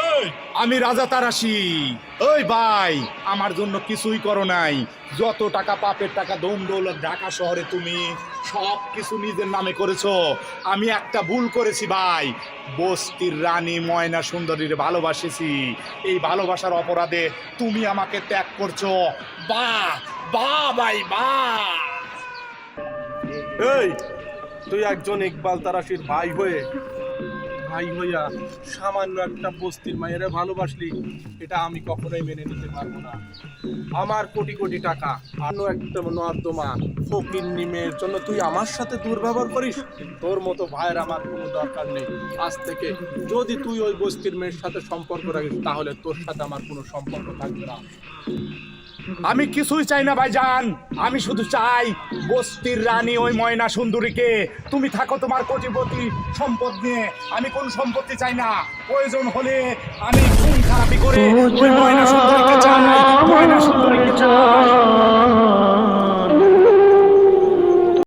ওই আমি রাজা তারাশি। ওই ভাই, আমার জন্য কিছুই করো নাই। যত টাকা পাপের টাকা দম দৌলত ঢাকা শহরে তুমি সব কিছু নিজের নামে করেছো। আমি একটা ভুল করেছি ভাই, বস্তির রানী ময়না সুন্দরীর ভালোবাসেছি। এই ভালোবাসার অপরাধে তুমি আমাকে ত্যাগ করছো। বাহ বাহ ভাই বাহ। এই তুই একজন ইকবাল তারাশির ভাই হইয়া সামান্য একটা বস্তির মায়েরা ভালোবাসলি, এটা আমি কখনোই মেনে নিতে পারবো না। আমার কোটি কোটি টাকা অন্য একটা নর্দমা ফকির নিমের জন্য তুই আমার সাথে দুর্ব্যবহার করিস? তোর মতো ভাইয়ের আমার কোনো দরকার নেই। আজ থেকে যদি তুই ওই বস্তির মেয়ের সাথে সম্পর্ক রাখিস, তাহলে তোর সাথে আমার কোনো সম্পর্ক থাকবে না। আমি কিছুই চাই না ভাইজান, আমি শুধু চাই বস্তির রানী ওই ময়না সুন্দরীকে। তুমি থাকো তোমার কোটিপতি সম্পদ নিয়ে, আমি কোন সম্পত্তি চাই না। প্রয়োজন হলে আমি খুন খারাপি করে ওই ময়না সুন্দরীকে চাই। ময়না